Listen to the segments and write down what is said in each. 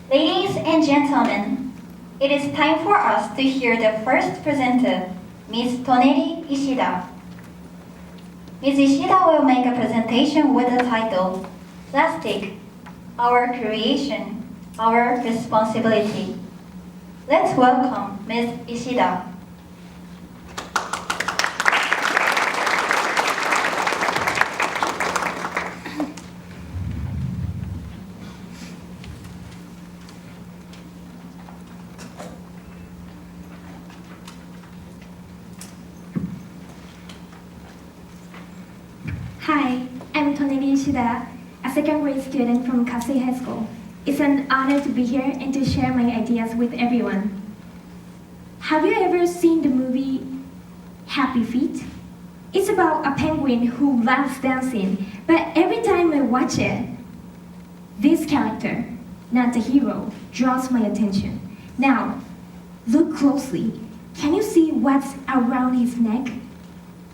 Ladies and gentlemen, it is time for us to hear the first presenter, Ms. Toneri Ishida. Ms. Ishida will make a presentation with the title, Plastic, Our Creation, Our Responsibility. Let's welcome Ms. Ishida. Hi, I'm Toneri Ishida, a second grade student from Kasei High School. It's an honor to be here and to share my ideas with everyone. Have you ever seen the movie Happy Feet? It's about a penguin who loves dancing, but every time I watch it, this character, not the hero, draws my attention. Now, look closely. Can you see what's around his neck?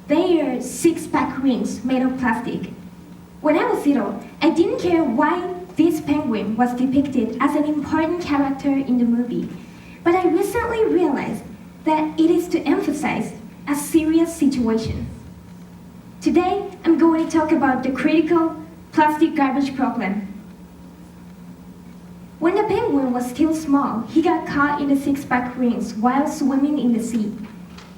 They are six-pack rings made of plastic. When I was little, I didn't care why this penguin was depicted as an important character in the movie, but I recently realized that it is to emphasize a serious situation. Today, I'm going to talk about the critical plastic garbage problem. When the penguin was still small, he got caught in the six-pack rings while swimming in the sea.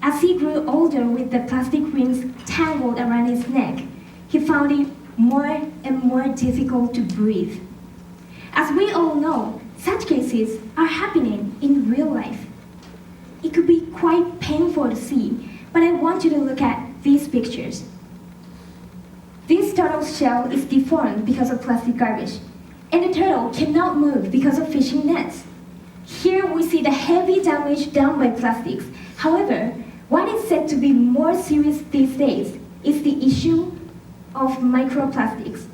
As he grew older with the plastic rings tangled around his neck, he found it more and more difficult to breathe. As we all know, such cases are happening in real life. It could be quite painful to see, but I want you to look at these pictures. This turtle's shell is deformed because of plastic garbage, and the turtle cannot move because of fishing nets. Here we see the heavy damage done by plastics. However, what is said to be more serious these days is the issue of microplastics.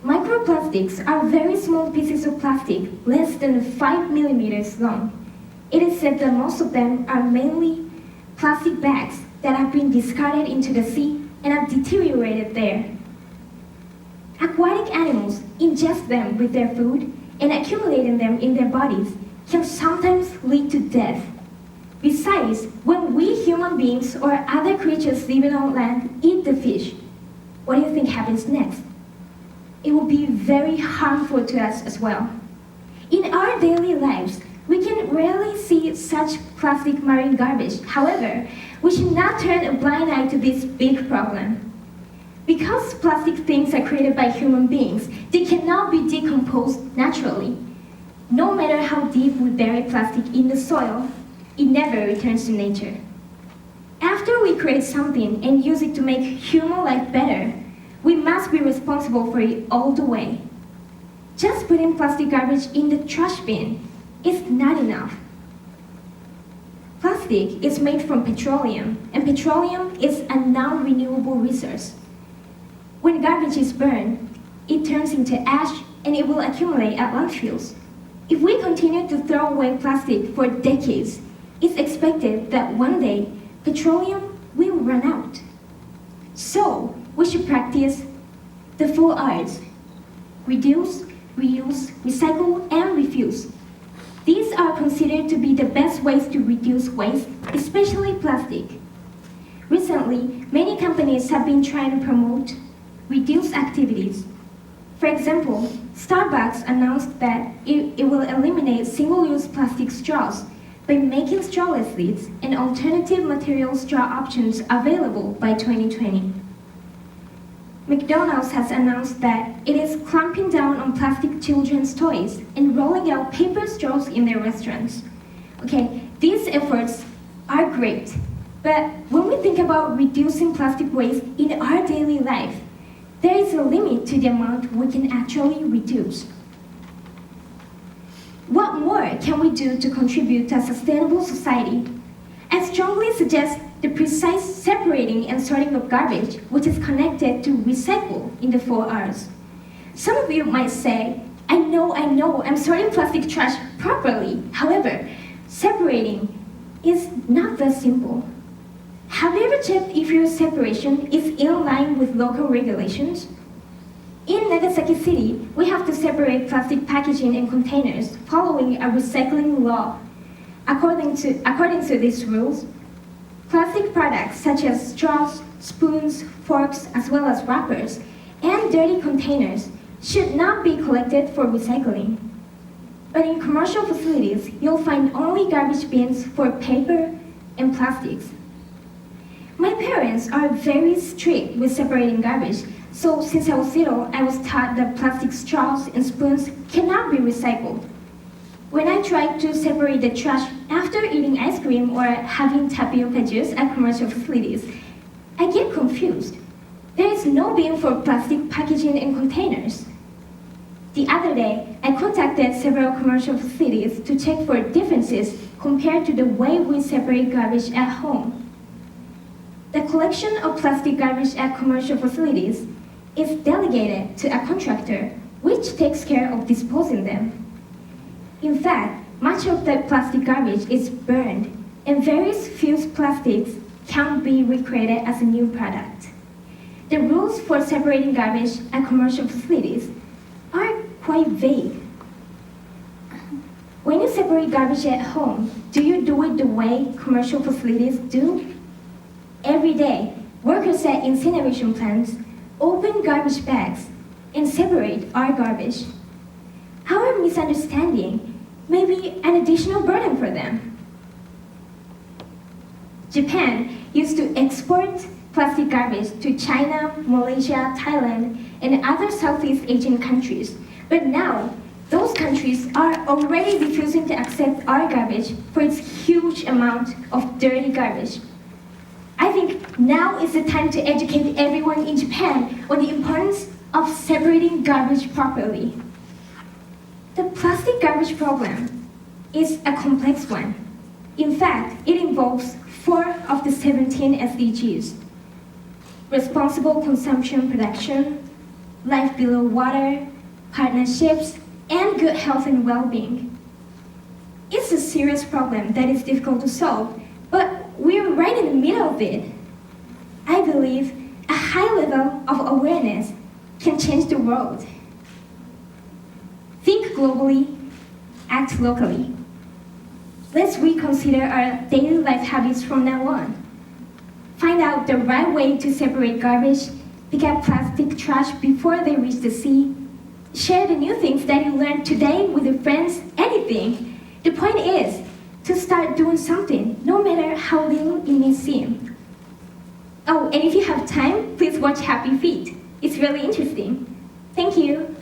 Microplastics are very small pieces of plastic, less than 5 millimeters long. It is said that most of them are mainly plastic bags that have been discarded into the sea and have deteriorated there. Aquatic animals ingest them with their food, and accumulating them in their bodies can sometimes lead to death. Besides, when we human beings or other creatures living on land eat the fish, what do you think happens next? It will be very harmful to us as well. In our daily lives, we can rarely see such plastic marine garbage. However, we should not turn a blind eye to this big problem. Because plastic things are created by human beings, they cannot be decomposed naturally. No matter how deep we bury plastic in the soil, it never returns to nature. After we create something and use it to make human life better, we must be responsible for it all the way. Just putting plastic garbage in the trash bin is not enough. Plastic is made from petroleum, and petroleum is a non-renewable resource. When garbage is burned, it turns into ash and it will accumulate at landfills. If we continue to throw away plastic for decades, it's expected that one day petroleum will run out. So, we should practice the 4 R's: reduce, reuse, recycle, and refuse. These are considered to be the best ways to reduce waste, especially plastic. Recently, many companies have been trying to promote reduce activities. For example, Starbucks announced that it will eliminate single-use plastic straws by making strawless lids and alternative material straw options available by 2020. McDonald's has announced that it is clamping down on plastic children's toys and rolling out paper straws in their restaurants. Okay, these efforts are great, but when we think about reducing plastic waste in our daily life, there is a limit to the amount we can actually reduce. What more can we do to contribute to a sustainable society? I strongly suggest the precise separating and sorting of garbage, which is connected to recycle in the 4 R's. Some of you might say, I know, I'm sorting plastic trash properly. However, separating is not that simple. Have you ever checked if your separation is in line with local regulations? In Nagasaki City, we have to separate plastic packaging and containers following a recycling law. According to these rules, plastic products such as straws, spoons, forks, as well as wrappers, and dirty containers should not be collected for recycling. But in commercial facilities, you'll find only garbage bins for paper and plastics. My parents are very strict with separating garbage, so since I was little, I was taught that plastic straws and spoons cannot be recycled. When I try to separate the trash after eating ice cream or having tapioca juice at commercial facilities, I get confused. There is no bin for plastic packaging and containers. The other day, I contacted several commercial facilities to check for differences compared to the way we separate garbage at home. The collection of plastic garbage at commercial facilities is delegated to a contractor, which takes care of disposing them. In fact, much of the plastic garbage is burned, and various fused plastics can be recreated as a new product. The rules for separating garbage at commercial facilities are quite vague. When you separate garbage at home, do you do it the way commercial facilities do? Every day, workers at incineration plants open garbage bags and separate our garbage. Our misunderstanding may be an additional burden for them. Japan used to export plastic garbage to China, Malaysia, Thailand, and other Southeast Asian countries. But now, those countries are already refusing to accept our garbage for its huge amount of dirty garbage. I think now is the time to educate everyone in Japan on the importance of separating garbage properly. The plastic garbage problem is a complex one. In fact, it involves 4 of the 17 SDGs: responsible consumption production, life below water, partnerships, and good health and well-being. It's a serious problem that is difficult to solve, but we're right in the middle of it. I believe a high level of awareness can change the world. Think globally, act locally. Let's reconsider our daily life habits from now on. Find out the right way to separate garbage, pick up plastic trash before they reach the sea, share the new things that you learned today with your friends, anything. The point is to start doing something, no matter how little it may seem. Oh, and if you have time, please watch Happy Feet. It's really interesting. Thank you.